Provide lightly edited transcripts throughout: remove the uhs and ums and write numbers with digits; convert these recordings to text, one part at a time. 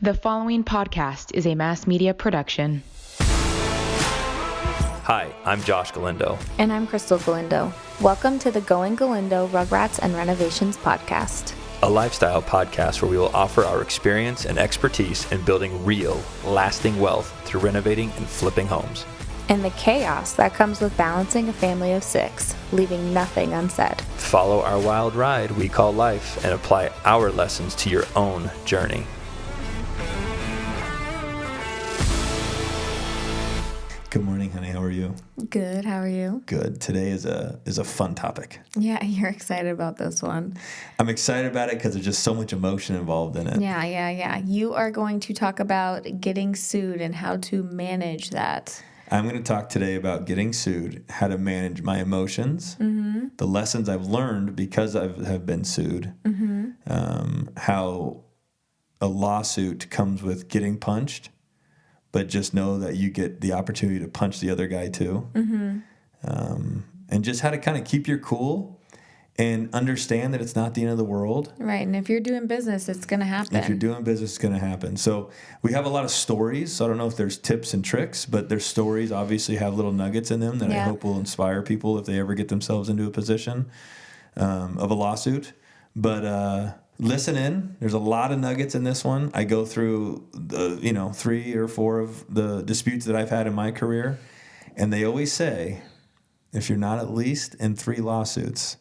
The following podcast is a mass media production. Hi, I'm Josh Galindo. And I'm Krystal Galindo. Welcome to the Going Galindo Rugrats and Renovations podcast. A lifestyle podcast where we will offer our experience and expertise in building real, lasting wealth through renovating and flipping homes. And the chaos that comes with balancing a family of 6, leaving nothing unsaid. Follow our wild ride we call life and apply our lessons to your own journey. Good morning, honey. How are you? Good. How are you? Good. Today is a fun topic. Yeah, you're excited about this one. I'm excited about it because there's just so much emotion involved in it. Yeah. You are going to talk about getting sued and how to manage that. I'm going to talk today about getting sued, how to manage my emotions, the lessons I've learned because I have been sued, how a lawsuit comes with getting punched, but just know that you get the opportunity to punch the other guy too, and just how to kind of keep your cool and understand that it's not the end of the world. Right, and if you're doing business, it's going to happen. If you're doing business, it's going to happen. So we have a lot of stories. So I don't know if there's tips and tricks, but their stories obviously have little nuggets in them that I hope will inspire people if they ever get themselves into a position of a lawsuit. But listen in. There's a lot of nuggets in this one. I go through 3 or 4 of the disputes that I've had in my career, and they always say, if you're not at least in 3 lawsuits,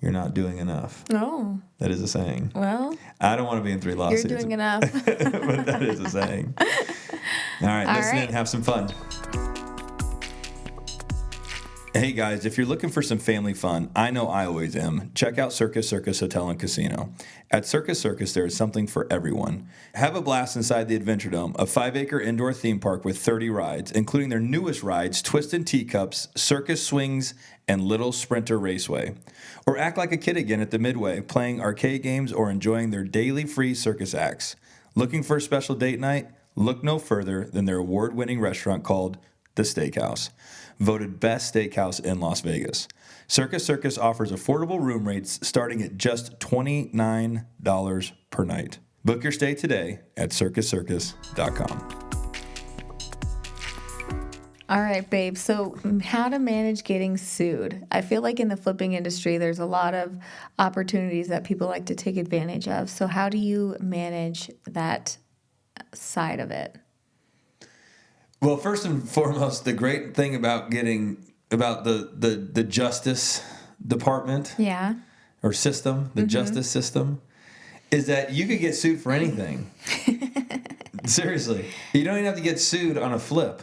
you're not doing enough. Oh. That is a saying. Well, I don't want to be in 3 lawsuits. You're doing enough. But that is a saying. All right, listen in, have some fun. Hey guys, if you're looking for some family fun, I know I always am. Check out Circus Hotel and Casino. At Circus, there is something for everyone. Have a blast inside the Adventure Dome, a 5-acre indoor theme park with 30 rides, including their newest rides, Twisted Teacups, Circus Swings, and Little Sprinter Raceway. Or act like a kid again at the Midway, playing arcade games or enjoying their daily free circus acts. Looking for a special date night? Look no further than their award-winning restaurant called The Steakhouse, voted best steakhouse in Las Vegas. Circus offers affordable room rates starting at just $29 per night. Book your stay today at circuscircus.com. all right, babe. So how to manage getting sued. I feel like in the flipping industry, there's a lot of opportunities that people like to take advantage of. So how do you manage that side of it? Well, first and foremost, the great thing about the justice department or system, the justice system, is that you could get sued for anything. Seriously. You don't even have to get sued on a flip.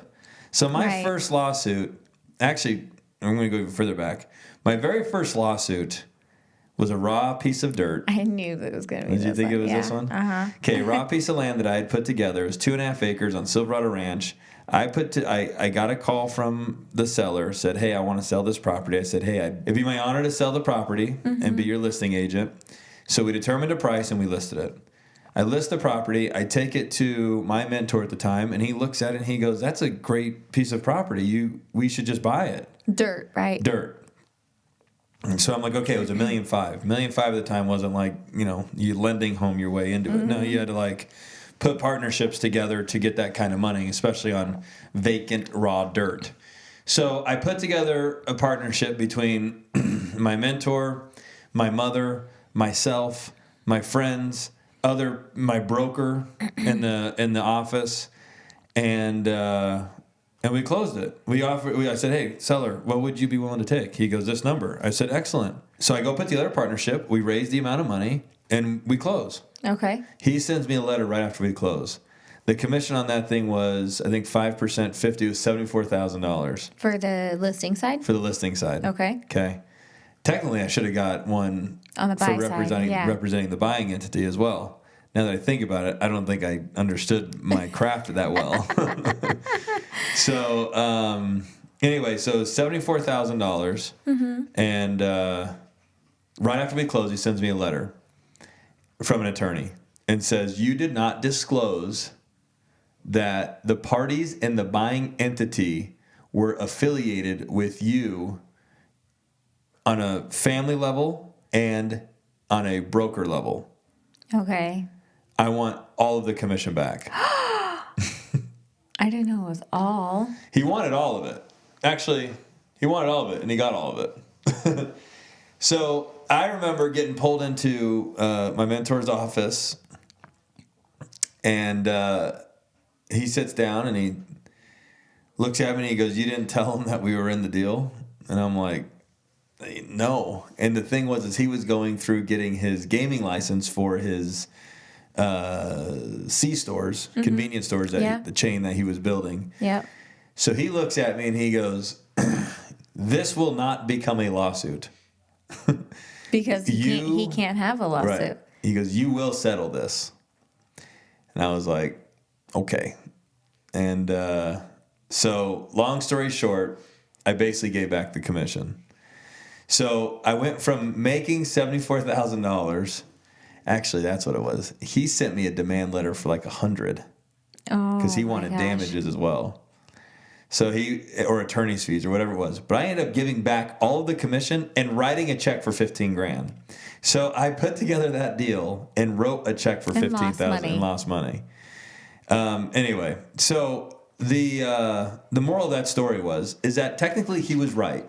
So my first lawsuit, actually, I'm going to go even further back. My very first lawsuit was a raw piece of dirt. I knew that it was going to be this one. Did you think it was this one? Uh-huh. Okay, raw piece of land that I had put together. It was 2.5 acres on Silverado Ranch. I got a call from the seller, said, hey, I want to sell this property. I said, hey, it'd be my honor to sell the property and be your listing agent. So we determined a price and we listed it. I list the property. I take it to my mentor at the time, and he looks at it and he goes, that's a great piece of property. We should just buy it. Dirt, right? Dirt. And so I'm like, okay, it was $1.5 million. $1.5 million at the time wasn't like, you lending home your way into it. No, you had to put partnerships together to get that kind of money, especially on vacant raw dirt. So I put together a partnership between my mentor, my mother, myself, my friends, my broker in the office, and we closed it. I said, hey, seller, what would you be willing to take? He goes, this number. I said, excellent. So I go put together a partnership. We raise the amount of money, and we close. Okay. He sends me a letter right after we close. The commission on that thing was, I think, 5%, 50 was $74,000. For the listing side? For the listing side. Okay. Technically, I should have got one on the buy side, representing the buying entity as well. Now that I think about it, I don't think I understood my craft that well. So, anyway, so $74,000. And right after we close, he sends me a letter from an attorney and says, you did not disclose that the parties in the buying entity were affiliated with you on a family level and on a broker level. Okay. I want all of the commission back. I didn't know it was all. He wanted all of it. Actually, he wanted all of it, and he got all of it. So I remember getting pulled into my mentor's office, and he sits down and he looks at me and he goes, "You didn't tell him that we were in the deal?" And I'm like, "No." And the thing was, is he was going through getting his gaming license for his C stores, convenience stores, the chain that he was building. Yep. So he looks at me and he goes, "This will not become a lawsuit." Because he can't have a lawsuit. Right. He goes, "You will settle this." And I was like, okay. And so long story short, I basically gave back the commission. So I went from making $74,000. Actually, that's what it was. He sent me a demand letter for like $100 because he wanted damages as well. So or attorney's fees or whatever it was. But I ended up giving back all of the commission and writing a check for $15,000. So I put together that deal and wrote a check for $15,000 and lost money. Anyway, so the moral of that story is that technically he was right.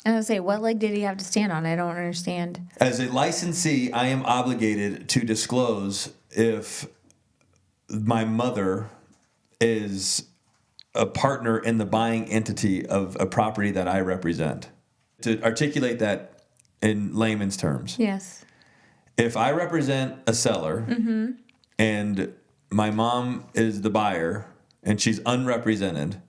I was going to say, what leg did he have to stand on? I don't understand. As a licensee, I am obligated to disclose if my mother is a partner in the buying entity of a property that I represent. To articulate that in layman's terms. Yes. If I represent a seller and my mom is the buyer and she's unrepresented,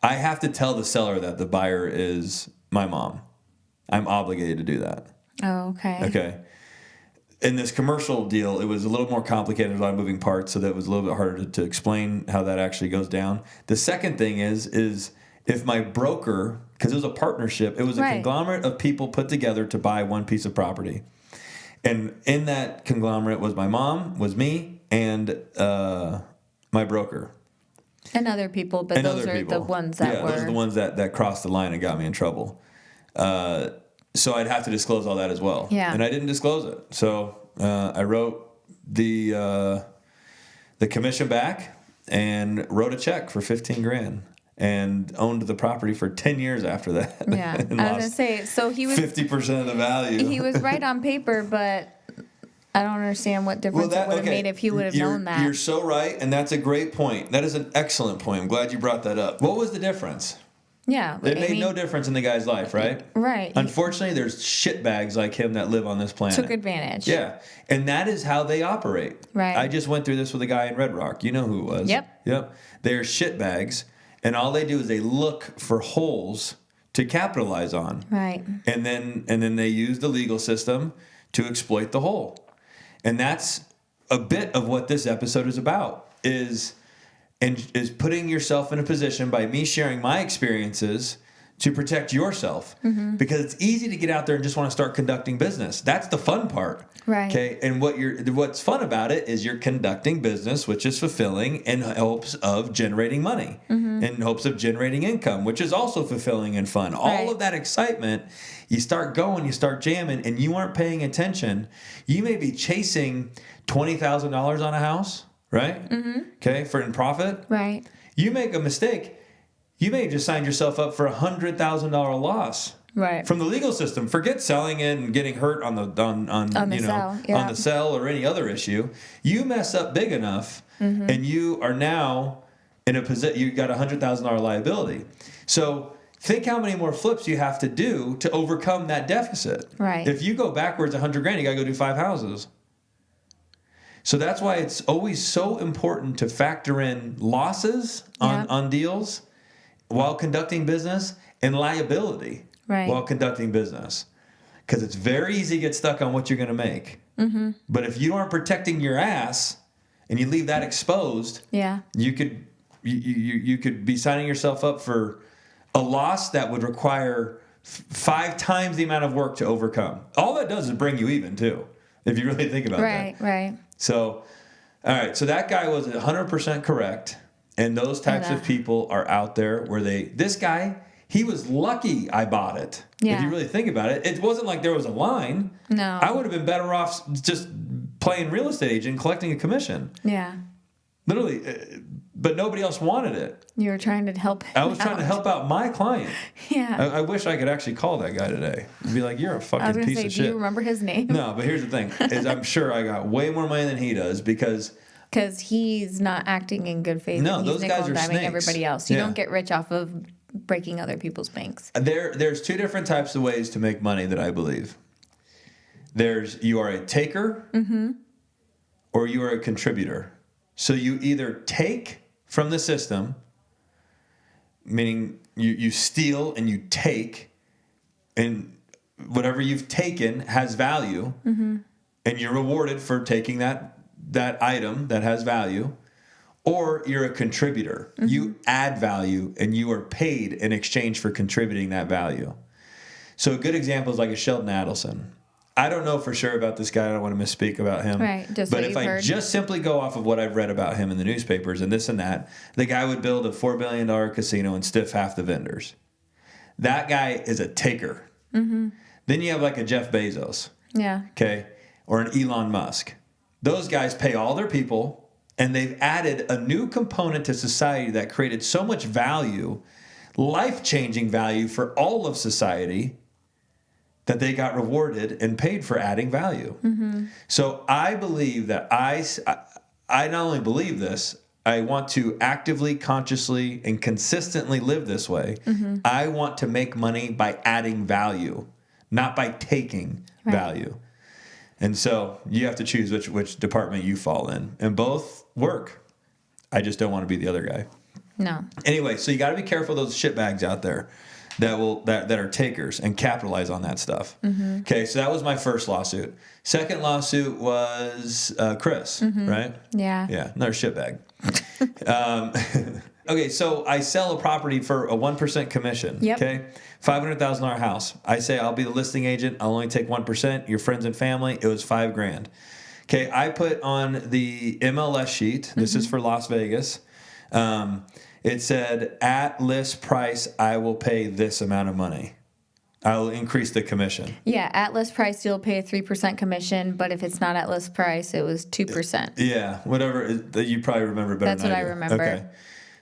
I have to tell the seller that the buyer is my mom. I'm obligated to do that. Oh, okay. Okay. In this commercial deal, it was a little more complicated, a lot of moving parts, so that was a little bit harder to explain how that actually goes down. The second thing is if my broker, because it was a partnership, it was a conglomerate of people put together to buy one piece of property. And in that conglomerate was my mom, was me, and my broker. And other people, but those are the ones that were... those are the ones that crossed the line and got me in trouble. So I'd have to disclose all that as well. Yeah. And I didn't disclose it. So I wrote the commission back and wrote a check for $15,000 and owned the property for 10 years after that. Yeah. I was going to say, so he was... 50% of the value. He was right on paper, but I don't understand what difference it would have made if he would have known that. You're so right, and that's a great point. That is an excellent point. I'm glad you brought that up. What was the difference? Yeah. It made no difference in the guy's life, right? Right. Unfortunately, there's shitbags like him that live on this planet. Took advantage. Yeah. And that is how they operate. Right. I just went through this with a guy in Red Rock. You know who it was. Yep. They're shitbags, and all they do is they look for holes to capitalize on. Right. And then they use the legal system to exploit the hole. And that's a bit of what this episode is about, is putting yourself in a position by me sharing my experiences to protect yourself. Mm-hmm. Because it's easy to get out there and just want to start conducting business. That's the fun part. Right. Okay. And what's fun about it is you're conducting business, which is fulfilling in hopes of generating money, in hopes of generating income, which is also fulfilling and fun. Right. All of that excitement, you start going, you start jamming, and you aren't paying attention. You may be chasing $20,000 on a house, right? Mm-hmm. Okay, in profit. Right. You make a mistake, you may have just signed yourself up for $100,000 loss. Right. From the legal system. Forget selling it and getting hurt on the sell or any other issue. You mess up big enough, and you are now in a position. You got $100,000 liability. So think how many more flips you have to do to overcome that deficit. Right. If you go backwards $100,000, you got to go do 5 houses. So that's why it's always so important to factor in losses on deals while conducting business and liability. Right. While conducting business. Because it's very easy to get stuck on what you're going to make. Mm-hmm. But if you aren't protecting your ass and you leave that exposed, you could be signing yourself up for a loss that would require 5 times the amount of work to overcome. All that does is bring you even, too, if you really think about that. Right. So, all right. So that guy was 100% correct. And those types of people are out there where this guy... He was lucky I bought it. Yeah. If you really think about it, it wasn't like there was a line. No. I would have been better off just playing real estate agent, collecting a commission. Yeah. Literally, but nobody else wanted it. You were trying to help him I was trying to help out my client. Yeah. I wish I could actually call that guy today and be like, you're a I was fucking going to piece say, of do shit. you remember his name? No, but here's the thing, is I'm sure I got way more money than he does because he's not acting in good faith. No, and he's those guys are nickel-and-diming snakes. everybody else. You Yeah. don't get rich off of breaking other people's banks. there's two different types of ways to make money that I believe. You are a taker or you are a contributor. So you either take from the system, meaning you steal and you take, and whatever you've taken has value, and you're rewarded for taking that item that has value, or you're a contributor. You add value and you are paid in exchange for contributing that value. So a good example is like a Sheldon Adelson. I don't know for sure about this guy. I don't want to misspeak about him. Right, just but what if I you've heard. just simply go off of what I've read about him in the newspapers and this and that, the guy would build a $4 billion casino and stiff half the vendors. That guy is a taker. Then you have like a Jeff Bezos, Yeah. okay, or an Elon Musk. Those guys pay all their people, and they've added a new component to society that created so much value, life-changing value for all of society, that they got rewarded and paid for adding value. So I believe that I not only believe this, I want to actively, consciously, and consistently live this way. I want to make money by adding value, not by taking value. And so you have to choose which department you fall in. And both work. I just don't want to be the other guy. No. Anyway, so you got to be careful of those shitbags out there that are takers and capitalize on that stuff. Okay, so that was my first lawsuit. Second lawsuit was Chris, right? Yeah. Yeah, another shitbag. Okay, so I sell a property for a 1% commission. Yep. Okay, $500,000 house. I say I'll be the listing agent. I'll only take 1%. Your friends and family. It was $5,000. Okay, I put on the MLS sheet. This is for Las Vegas. It said, at list price, I will pay this amount of money. I will increase the commission. Yeah, at list price, you'll pay a 3% commission, but if it's not at list price, it was 2%. Yeah, whatever. You probably remember better That's than what I I do. remember. Okay.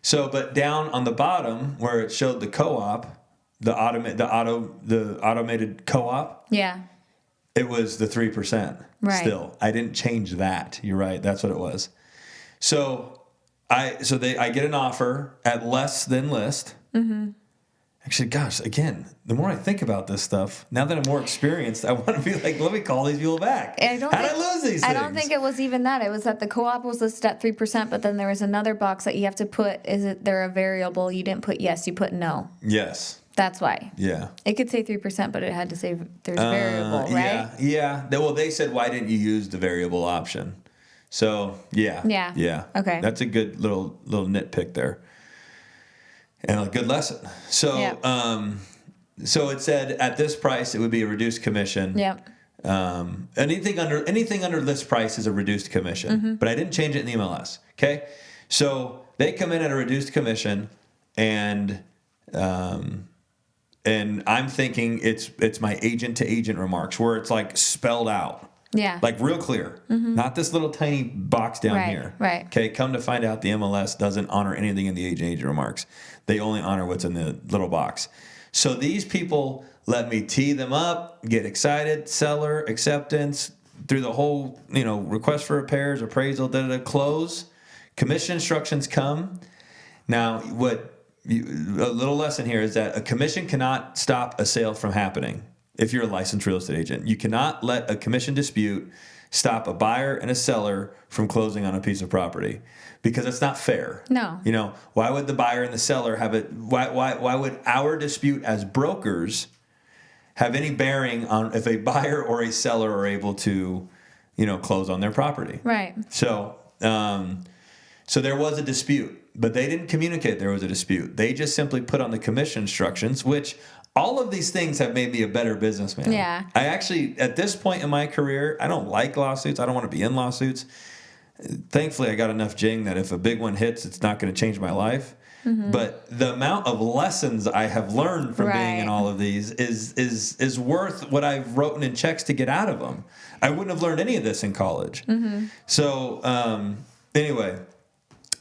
So, but down on the bottom where it showed the co-op, the automated co-op, Yeah. it was the 3%. Right. Still, I didn't change that. You're right. That's what it was. So I get an offer at less than list. Actually, gosh, again, the more I think about this stuff, now that I'm more experienced, I want to be like, let me call these people back. How did I lose these things? I don't think it was even that. It was that the co-op was listed at 3%, but then there was another box that you have to put, is it there a variable? You didn't put yes, you put no. Yes. That's why. Yeah. It could say 3%, but it had to say there's variable, right? Yeah. Well, they said, why didn't you use the variable option? So, yeah. Yeah. Okay. That's a good little nitpick there. And a good lesson. So, Yeah. So it said at this price, it would be a reduced commission. Yep. Anything under list price is a reduced commission, but I didn't change it in the MLS. Okay. So they come in at a reduced commission, and I'm thinking it's my agent to agent remarks where it's like spelled out. Yeah. Like real clear. Not this little tiny box down here. Right. Okay, come to find out the MLS doesn't honor anything in the agent remarks. They only honor what's in the little box. So these people let me tee them up, get excited, seller, acceptance, through the whole, request for repairs, appraisal, close. Commission instructions come. Now, a little lesson here is that a commission cannot stop a sale from happening. If you're a licensed real estate agent, you cannot let a commission dispute stop a buyer and a seller from closing on a piece of property, because it's not fair. No. Why would the buyer and the seller have it? Why would our dispute as brokers have any bearing on if a buyer or a seller are able to, close on their property? Right. So there was a dispute, but they didn't communicate there was a dispute. They just simply put on the commission instructions, which all of these things have made me a better businessman. Yeah. I actually, at this point in my career, I don't like lawsuits. I don't want to be in lawsuits. thankfully I got enough jing that if a big one hits, it's not going to change my life. But the amount of lessons I have learned from being in all of these is worth what I've written in checks to get out of them. I wouldn't have learned any of this in college. So anyway,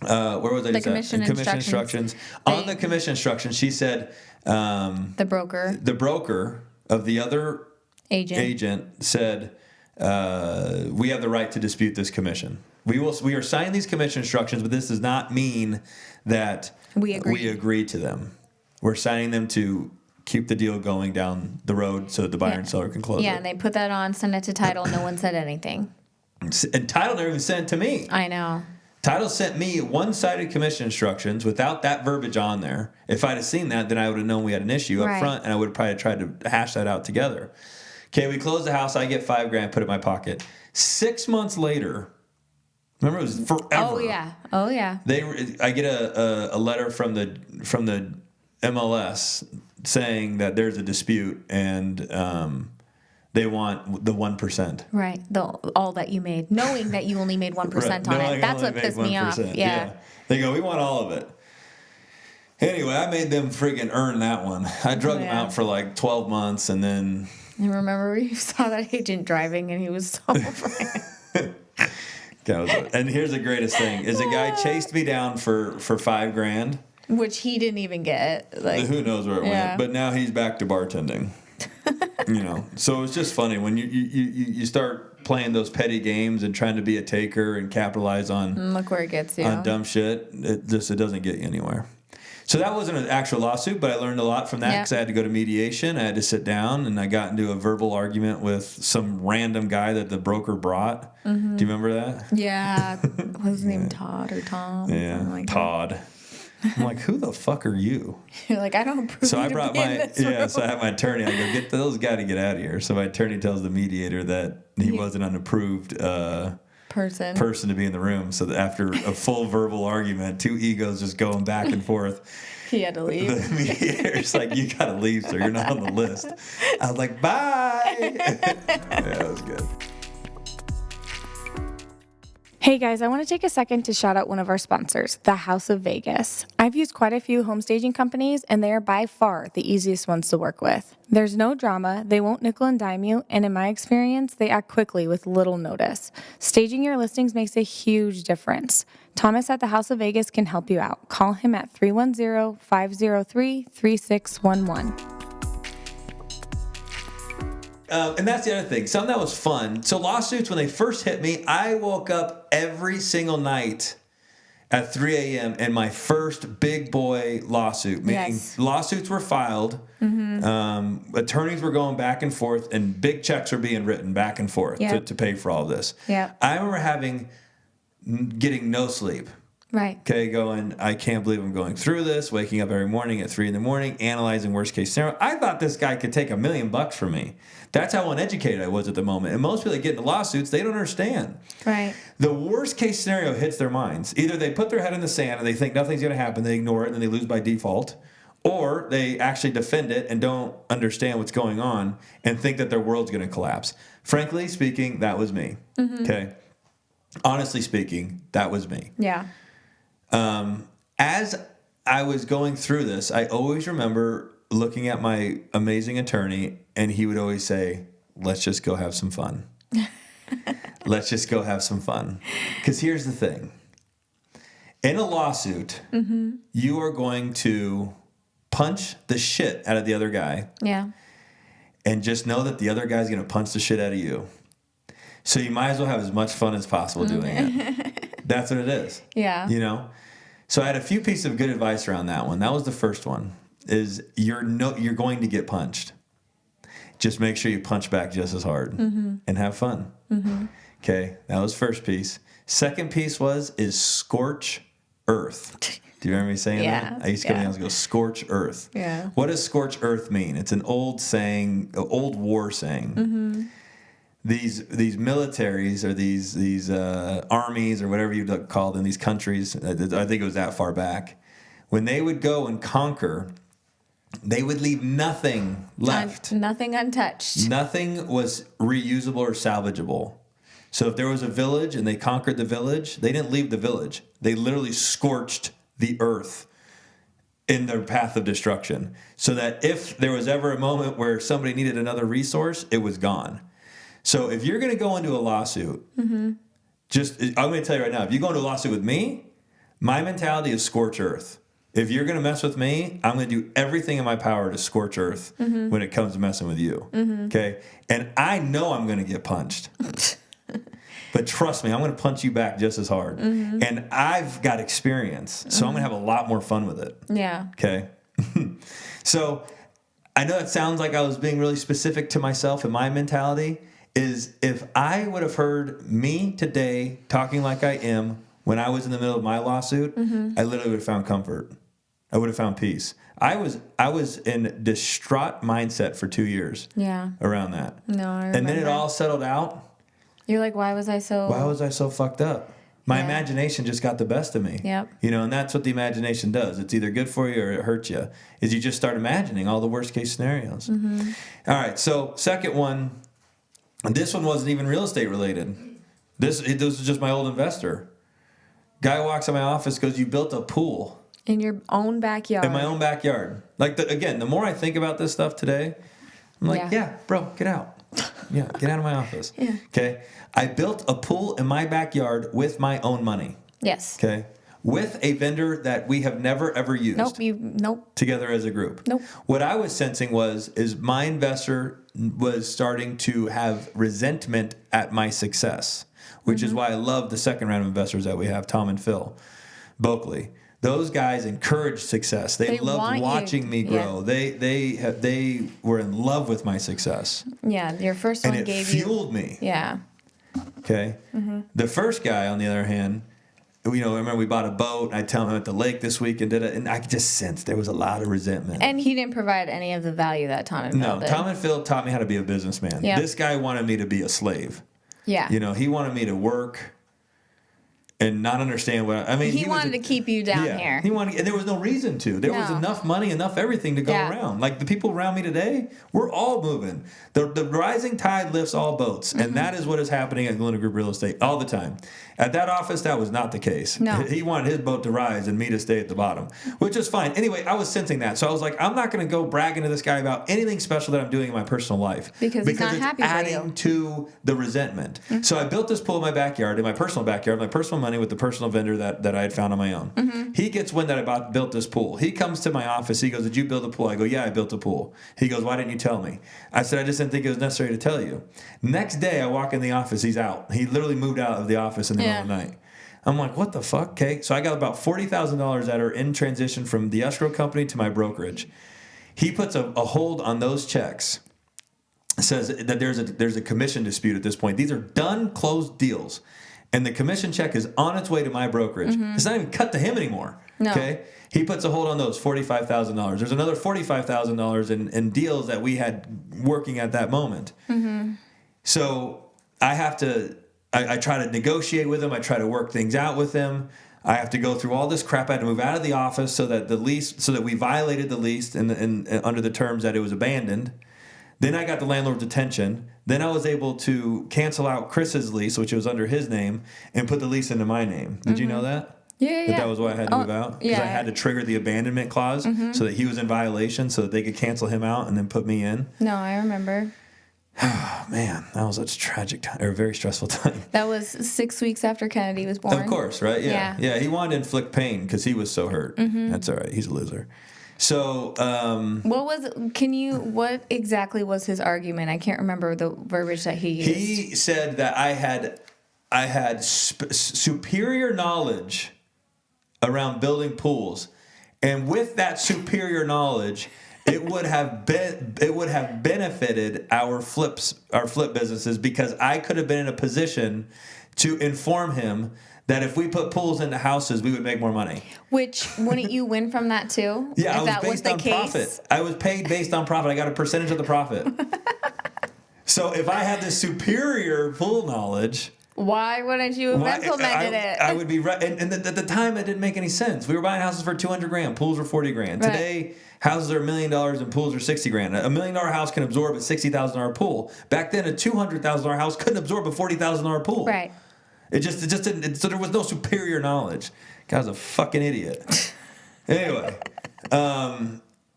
where was I? The commission instructions. On the commission instructions, she said the broker of the other agent said we have the right to dispute this commission. We are signing these commission instructions, but this does not mean that we agree to them. We're signing them to keep the deal going down the road so that the buyer and seller can close it. Yeah, and they put that on, send it to title. No one said anything. And title never even sent it to me. I know. Title sent me one-sided commission instructions without that verbiage on there. If I'd have seen that, then I would have known we had an issue up front, and I would have probably tried to hash that out together. Okay, we close the house. I get $5,000, put it in my pocket. 6 months later, remember, it was forever. Oh yeah. I get a letter from the MLS saying that there's a dispute and they want the 1%. Right, all that you made, knowing that you only made 1% on it. That's what pissed me off. Yeah. They go, we want all of it. Anyway, I made them friggin' earn that one. I drug them out for like 12 months and then. I remember you saw that agent driving and he was so afraid. And here's the greatest thing: is a guy chased me down for $5,000, which he didn't even get. Like, who knows where it went? But now he's back to bartending. So it's just funny when you start playing those petty games and trying to be a taker and capitalize on look where it gets you on dumb shit. It doesn't get you anywhere. So that wasn't an actual lawsuit, but I learned a lot from that because I had to go to mediation. I had to sit down, and I got into a verbal argument with some random guy that the broker brought. Do you remember that? Yeah. What was his name? Todd or Tom? Yeah, like Todd. I'm like, who the fuck are you? You're like, I don't approve. So I brought so I have my attorney. I go, get those guys to get out of here. So my attorney tells the mediator that he wasn't an approved person to be in the room. So that after a full verbal argument, two egos just going back and forth. He had to leave. The mediator's like, you gotta leave, sir. You're not on the list. I was like, bye. Yeah, that was good. Hey guys, I want to take a second to shout out one of our sponsors, the House of Vegas. I've used quite a few home staging companies, and they are by far the easiest ones to work with. There's no drama, they won't nickel and dime you, and in my experience, they act quickly with little notice. Staging your listings makes a huge difference. Thomas at the House of Vegas can help you out. Call him at 310-503-3611. And that's the other thing. Something that was fun. So lawsuits, when they first hit me, I woke up every single night at 3 a.m. in my first big boy lawsuit. Meaning lawsuits were filed, attorneys were going back and forth, and big checks were being written back and forth to pay for all of this. I remember getting no sleep. Right. Okay, I can't believe I'm going through this, waking up every morning at 3 a.m, analyzing worst case scenario. I thought this guy could take $1 million from me. That's how uneducated I was at the moment. And most people that get into lawsuits, they don't understand. Right. The worst case scenario hits their minds. Either they put their head in the sand and they think nothing's going to happen, they ignore it, and then they lose by default. Or they actually defend it and don't understand what's going on and think that their world's going to collapse. Frankly speaking, that was me. Okay? Honestly speaking, that was me. Yeah. As I was going through this, I always remember looking at my amazing attorney, and he would always say, let's just go have some fun. Let's just go have some fun. Because here's the thing. In a lawsuit, you are going to punch the shit out of the other guy. Yeah. And just know that the other guy's going to punch the shit out of you. So you might as well have as much fun as possible doing it. That's what it is. Yeah. So I had a few pieces of good advice around that one. That was the first one, is you're going to get punched. Just make sure you punch back just as hard and have fun. Okay, that was first piece. Second piece is scorch earth. Do you remember me saying that? I used to come down and go, scorch earth. Yeah. What does scorch earth mean? It's an old saying, an old war saying. These militaries or these armies or whatever you'd call them, these countries, I think it was that far back, when they would go and conquer, they would leave nothing left. Nothing untouched. Nothing was reusable or salvageable. So if there was a village and they conquered the village, they didn't leave the village. They literally scorched the earth in their path of destruction, so that if there was ever a moment where somebody needed another resource, it was gone. So if you're going to go into a lawsuit, I'm going to tell you right now, if you go into a lawsuit with me, my mentality is scorch earth. If you're going to mess with me, I'm going to do everything in my power to scorch earth when it comes to messing with you. Okay? And I know I'm going to get punched. But trust me, I'm going to punch you back just as hard. And I've got experience, so I'm going to have a lot more fun with it. Yeah. Okay? So I know it sounds like I was being really specific to myself, and my mentality is, if I would have heard me today talking like I am when I was in the middle of my lawsuit, I literally would have found comfort. I would have found peace. I was in distraught mindset for 2 years. Yeah. Around that. No, I remember. And then it all settled out. You're like, why was I so fucked up? My imagination just got the best of me. Yep. And that's what the imagination does. It's either good for you or it hurts you. Is you just start imagining all the worst case scenarios. All right. So second one, this one wasn't even real estate related. This was just my old investor. Guy walks in my office, goes, "You built a pool in your own backyard." In my own backyard. Like, again, the more I think about this stuff today, I'm like, yeah bro, get out. Yeah, get out of my office. Yeah. Okay. I built a pool in my backyard with my own money. Yes. Okay. With a vendor that we have never ever used. Nope. Together as a group. Nope. What I was sensing is my investor was starting to have resentment at my success, which is why I love the second round of investors that we have, Tom and Phil Boakley. Those guys encourage success. They loved watching me grow. Yeah. They were in love with my success. Yeah, your first one and it fueled me. Yeah. Okay. The first guy, on the other hand, I remember we bought a boat. I tell him I'm at the lake this week and did it, and I could just sense there was a lot of resentment. And he didn't provide any of the value that Tom and Phil did. Tom and Phil taught me how to be a businessman. Yep. This guy wanted me to be a slave. Yeah. He wanted me to work and not understand what he wanted to keep you down here. He wanted, and there was no reason to. There was enough money, enough everything to go around. Like the people around me today, we're all moving. The rising tide lifts all boats, and that is what is happening at Galindo Group Real Estate all the time. At that office, that was not the case. No. He wanted his boat to rise and me to stay at the bottom, which is fine. Anyway, I was sensing that, so I was like, I'm not going to go bragging to this guy about anything special that I'm doing in my personal life because he's not happy for you. Adding to the resentment. So I built this pool in my backyard, in my personal backyard, my personal money with the personal vendor that I had found on my own. He gets wind that I built this pool. He comes to my office. He goes, "Did you build a pool?" I go, "Yeah, I built a pool." He goes, "Why didn't you tell me?" I said, "I just didn't think it was necessary to tell you." Next day, I walk in the office. He's out. He literally moved out of the office in the middle of the night. I'm like, what the fuck? Okay, so I got about $40,000 that are in transition from the escrow company to my brokerage. He puts a hold on those checks. Says that there's a commission dispute at this point. These are done, closed deals. And the commission check is on its way to my brokerage. It's not even cut to him anymore. No. Okay? He puts a hold on those, $45,000. There's another $45,000 in deals that we had working at that moment. So I have to... I try to negotiate with him. I try to work things out with him. I have to go through all this crap. I had to move out of the office so that we violated the lease and under the terms that it was abandoned. Then I got the landlord's attention. Then I was able to cancel out Chris's lease, which was under his name, and put the lease into my name. Did you know that? Yeah. That was why I had to move out? Because I had to trigger the abandonment clause so that he was in violation so that they could cancel him out and then put me in. No, I remember. Oh, man, that was a tragic time, or a very stressful time. That was 6 weeks after Kennedy was born. Of course, right? Yeah. He wanted to inflict pain because he was so hurt. That's all right. He's a loser. So, what exactly was his argument? I can't remember the verbiage that he used. He said that I had superior knowledge around building pools, and with that superior knowledge, it would have benefited our flip businesses because I could have been in a position to inform him that if we put pools into houses, we would make more money. Which, wouldn't you win from that too? Yeah, I was based on profit. I was paid based on profit. I got a percentage of the profit. So if I had this superior pool knowledge, Why wouldn't you have implemented it? I would be right. And at the time, it didn't make any sense. We were buying houses for $200,000. Pools were $40,000. Right. Today, houses are $1 million and pools are $60,000. $1 million house can absorb a $60,000 pool. Back then, a $200,000 house couldn't absorb a $40,000 pool. Right. It just didn't. So there was no superior knowledge. Guy's a fucking idiot. Anyway,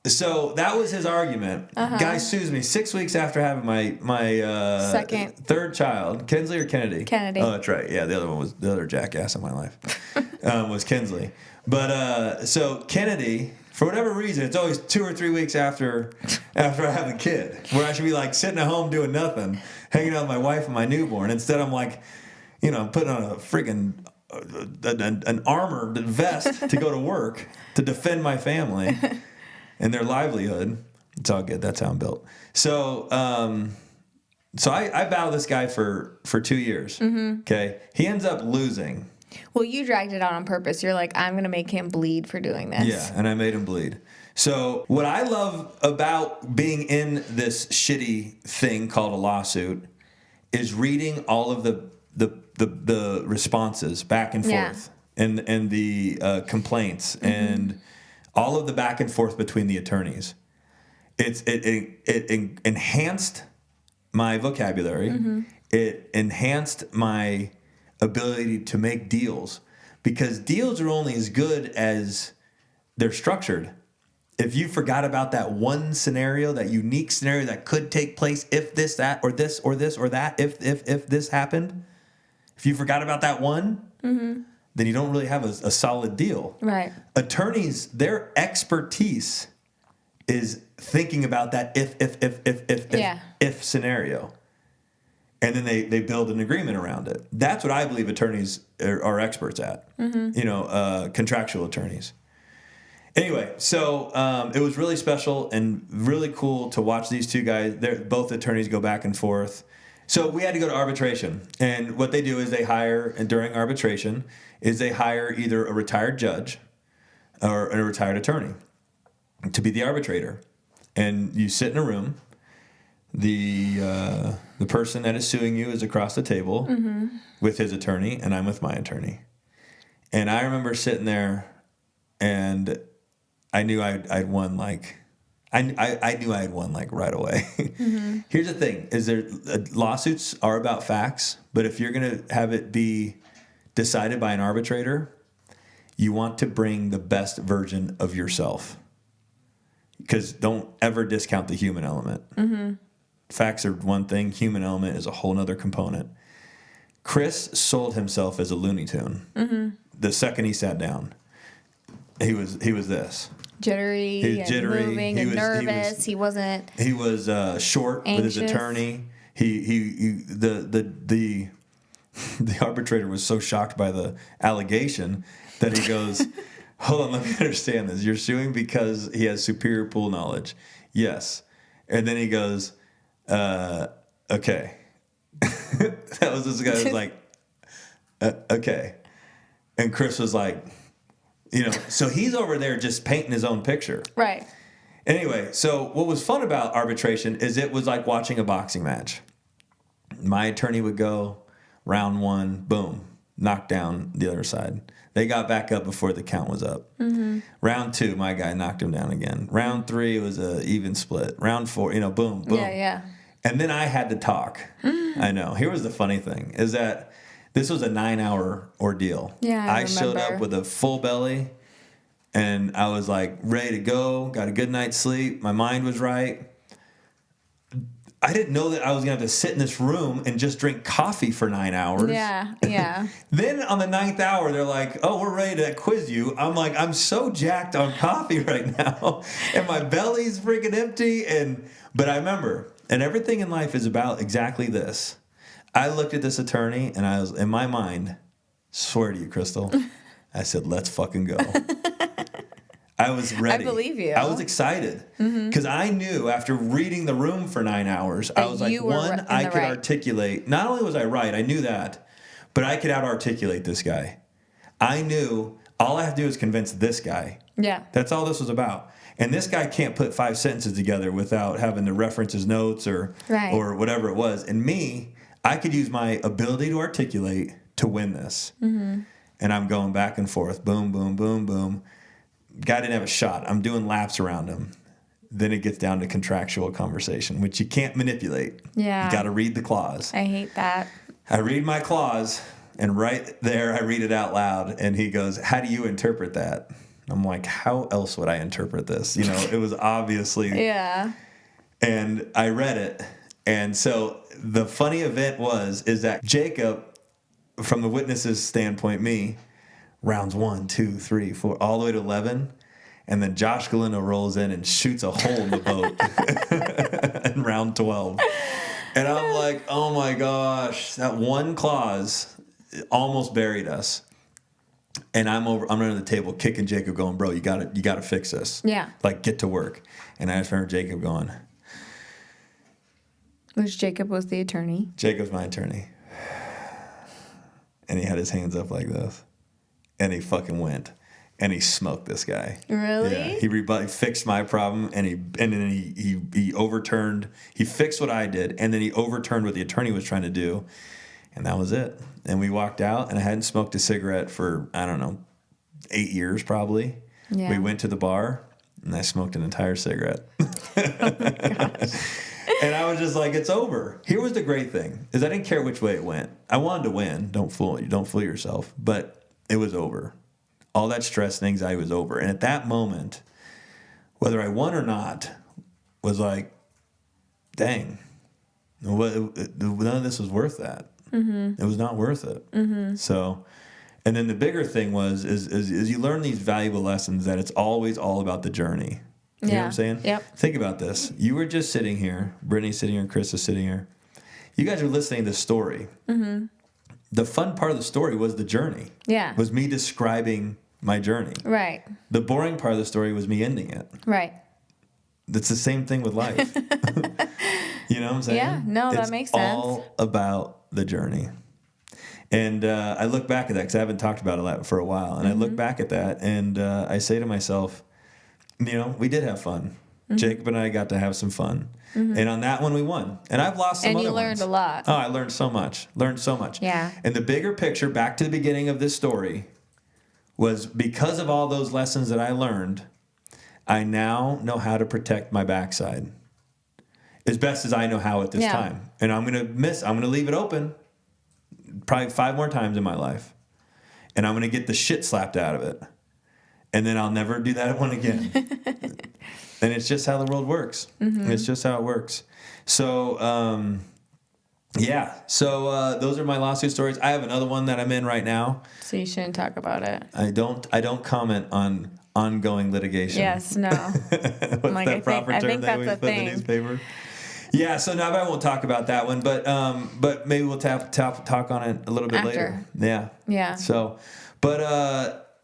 so that was his argument. Guy sues me 6 weeks after having my Second. third child. Kinsley or Kennedy? Kennedy. Oh, that's right. Yeah, the other one was the other jackass in my life. Was Kinsley. But so Kennedy, for whatever reason, it's always 2 or 3 weeks after I have a kid, where I should be like sitting at home doing nothing, hanging out with my wife and my newborn. Instead, I'm like, putting on a freaking an armored vest to go to work to defend my family and their livelihood. It's all good. That's how I'm built. So, I battled this guy for 2 years. Okay, he ends up losing. Well, you dragged it out on purpose. You're like, I'm going to make him bleed for doing this. Yeah, and I made him bleed. So what I love about being in this shitty thing called a lawsuit is reading all of the responses back and forth and the complaints and all of the back and forth between the attorneys. It enhanced my vocabulary. It enhanced my ability to make deals, because deals are only as good as they're structured. If you forgot about that one scenario, that unique scenario that could take place if this, that, or this, or this, or that, if this happened, if you forgot about that one, then you don't really have a solid deal. Right. Attorneys, their expertise is thinking about that if scenario. And then they build an agreement around it. That's what I believe attorneys are experts at. Contractual attorneys. Anyway, so it was really special and really cool to watch these two guys. Both attorneys go back and forth. So we had to go to arbitration. And what they do is they hire, and during arbitration, they hire either a retired judge or a retired attorney to be the arbitrator. And you sit in a room. The person that is suing you is across the table with his attorney, and I'm with my attorney. And I remember sitting there, and I knew I'd won. I knew I had won right away. Here's the thing: lawsuits are about facts, but if you're gonna have it be decided by an arbitrator, you want to bring the best version of yourself, because don't ever discount the human element. Facts are one thing. Human element is a whole nother component. Chris sold himself as a Looney Tune. The second he sat down, he was this. Jittery, he was jittery, moving, and nervous. He wasn't. He was short anxious. With his attorney. The arbitrator was so shocked by the allegation that he goes, "Hold on, let me understand this. You're suing because he has superior pool knowledge." Yes, and then he goes, "Okay." That was this guy was like, "Okay," and Chris was like. So he's over there just painting his own picture. Right. Anyway, so what was fun about arbitration is it was like watching a boxing match. My attorney would go, round one, boom, knock down the other side. They got back up before the count was up. Round two, my guy knocked him down again. Round three, it was an even split. Round four, boom, boom. Yeah. And then I had to talk. I know. Here was the funny thing, is that this was a 9-hour ordeal. Yeah, I showed up with a full belly, and I was like ready to go. Got a good night's sleep. My mind was right. I didn't know that I was going to have to sit in this room and just drink coffee for 9 hours. Yeah, yeah. Then on the 9th hour, they're like, "Oh, we're ready to quiz you." I'm like, I'm so jacked on coffee right now, and my belly's freaking empty. But I remember, and everything in life is about exactly this. I looked at this attorney, and I was, in my mind, swear to you, Krystal, I said, "Let's fucking go." I was ready. I believe you. I was excited because I knew after reading the room for 9 hours, I was like, one, I could articulate. Not only was I right, I knew that, but I could out-articulate this guy. I knew all I have to do is convince this guy. Yeah. That's all this was about. And this guy can't put 5 sentences together without having to reference his notes or whatever it was. And me, I could use my ability to articulate to win this. Mm-hmm. And I'm going back and forth, boom, boom, boom, boom. Guy didn't have a shot. I'm doing laps around him. Then it gets down to contractual conversation, which you can't manipulate. Yeah. You got to read the clause. I hate that. I read my clause, and right there I read it out loud, and he goes, "How do you interpret that?" I'm like, how else would I interpret this? You know, it was obviously... Yeah. And I read it. And so the funny event is that Jacob, from the witness's standpoint, me, rounds 1, 2, 3, 4, all the way to 11. And then Josh Galindo rolls in and shoots a hole in the boat in round 12. And I'm like, oh my gosh, that one clause almost buried us. And I'm under the table kicking Jacob, going, "Bro, you gotta fix this. Yeah. Like, get to work." And I just remember Jacob going. Which Jacob was the attorney. Jacob's my attorney. And he had his hands up like this. And he fucking went. And he smoked this guy. Really? Yeah. He fixed my problem, and then he overturned. He fixed what I did, and then he overturned what the attorney was trying to do. And that was it. And we walked out, and I hadn't smoked a cigarette for, I don't know, 8 years probably. Yeah. We went to the bar, and I smoked an entire cigarette. Oh my gosh. And I was just like, it's over. Here was the great thing, is I didn't care which way it went. I wanted to win. Don't fool yourself. But it was over. All that stress and anxiety was over. And at that moment, whether I won or not, was like, dang, none of this was worth that. Mm-hmm. It was not worth it. Mm-hmm. So, and then the bigger thing is you learn these valuable lessons that it's always all about the journey. You know what I'm saying? Yep. Think about this. You were just sitting here, Brittany's sitting here, and Chris is sitting here. You guys are listening to the story. Mm-hmm. The fun part of the story was the journey. Yeah. Was me describing my journey. Right. The boring part of the story was me ending it. Right. It's the same thing with life. You know what I'm saying? Yeah. No, that makes sense. It's all about the journey. And I look back at that because I haven't talked about it for a while. And I look back at that and I say to myself, you know, we did have fun. Mm-hmm. Jacob and I got to have some fun. Mm-hmm. And on that one, we won. And I've lost some other ones. And you learned a lot. Oh, I learned so much. Yeah. And the bigger picture, back to the beginning of this story, was because of all those lessons that I learned, I now know how to protect my backside as best as I know how at this time. And I'm going to leave it open probably 5 more times in my life. And I'm going to get the shit slapped out of it. And then I'll never do that one again. And it's just how the world works. Mm-hmm. It's just how it works. So, those are my lawsuit stories. I have another one that I'm in right now. So you shouldn't talk about it. I don't comment on ongoing litigation. Yes, no. What's like, that proper term think they that's always a put in thing. the newspaper? Yeah, so now I won't talk about that one, but maybe we'll talk on it a little bit later. Yeah. Yeah. So, but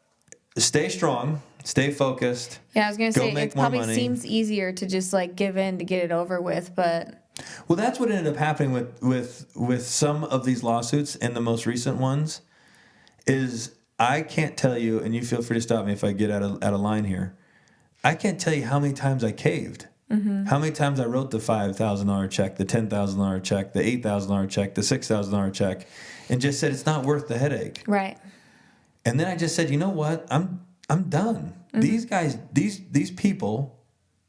stay strong, stay focused. Yeah, I was gonna say make it more probably money. seems easier to just like give in to get it over with, but Well, that's what ended up happening with some of these lawsuits and the most recent ones. Is I can't tell you, and you feel free to stop me if I get out of line here. I can't tell you how many times I caved. Mm-hmm. How many times I wrote the $5,000 check, the $10,000 check, the $8,000 check, the $6,000 check, and just said it's not worth the headache. right. And then I just said, you know what? I'm done. Mm-hmm. These guys, these people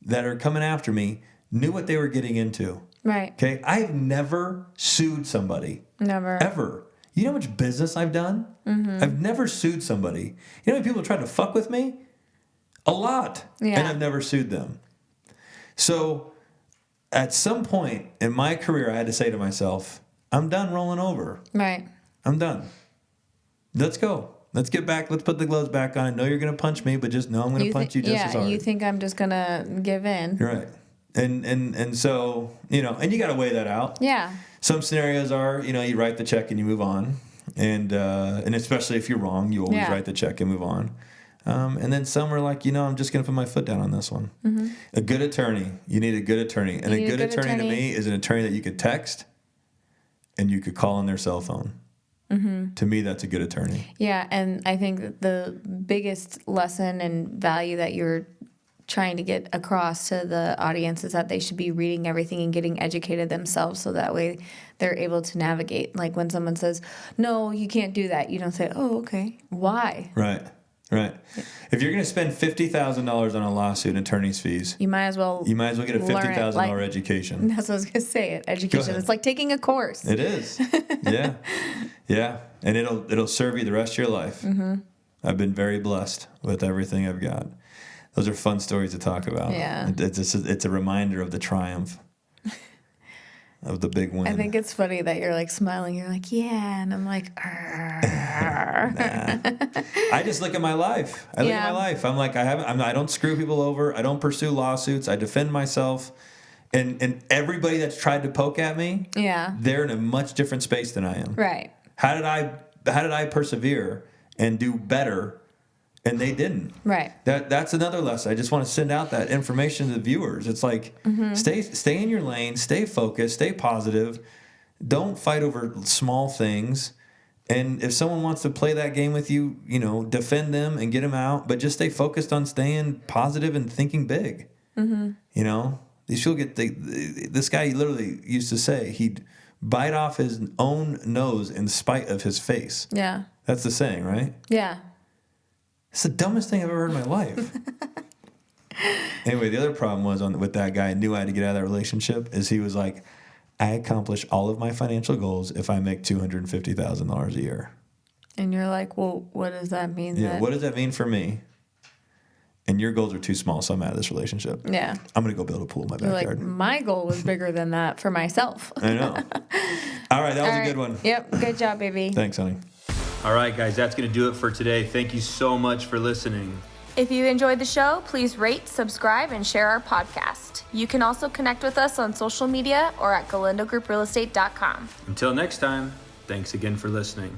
that are coming after me knew what they were getting into. Right. Okay? I've never sued somebody. Never. Ever. You know how much business I've done? Mm-hmm. I've never sued somebody. You know how many people tried to fuck with me? A lot. Yeah. And I've never sued them. So at some point in my career, I had to say to myself, I'm done rolling over. Right. I'm done. Let's go. Let's get back. Let's put the gloves back on. I know you're going to punch me, but just know I'm going to punch you just as hard. Yeah, you think I'm just going to give in. You're right. And so, you know, and you got to weigh that out. Yeah. Some scenarios are, you know, you write the check and you move on. And especially if you're wrong, you always write the check and move on. And then some are like, you know, I'm just going to put my foot down on this one. Mm-hmm. A good attorney. You need a good attorney. And a good attorney to me is an attorney that you could text and you could call on their cell phone. Mm-hmm. To me, that's a good attorney. Yeah, and I think that the biggest lesson and value that you're trying to get across to the audience is that they should be reading everything and getting educated themselves, so that way they're able to navigate. Like when someone says, no, you can't do that, you don't say, oh, okay, why? Right. If you're going to spend $50,000 on a lawsuit and attorney's fees, You might as well get a $50,000 education. That's what I was going to say. Education. It's like taking a course. It is. Yeah. And it'll serve you the rest of your life. Mm-hmm. I've been very blessed with everything I've got. Those are fun stories to talk about. Yeah. It's a reminder of the triumph of the big win. I think it's funny that you're like smiling. You're like, yeah. And I'm like, I just look at my life. I'm like, I don't screw people over. I don't pursue lawsuits. I defend myself. And everybody that's tried to poke at me, they're in a much different space than I am. Right. How did I persevere and do better? And they didn't. Right. That's another lesson. I just want to send out that information to the viewers. It's like, stay in your lane, stay focused, stay positive. Don't fight over small things. And if someone wants to play that game with you, defend them and get them out. But just stay focused on staying positive and thinking big. Mm-hmm. These people this guy literally used to say he'd bite off his own nose in spite of his face. Yeah. That's the saying, right? Yeah. It's the dumbest thing I've ever heard in my life. Anyway, the other problem was with that guy, I knew I had to get out of that relationship, is he was like, I accomplish all of my financial goals if I make $250,000 a year. And you're like, well, what does that mean? Yeah, what does that mean for me? And your goals are too small, so I'm out of this relationship. Yeah. I'm going to go build a pool in my backyard. Like, my goal was bigger than that for myself. I know. All right, that was a good one. Yep, good job, baby. Thanks, honey. All right, guys, that's going to do it for today. Thank you so much for listening. If you enjoyed the show, please rate, subscribe, and share our podcast. You can also connect with us on social media or at galindogrouprealestate.com. Until next time, thanks again for listening.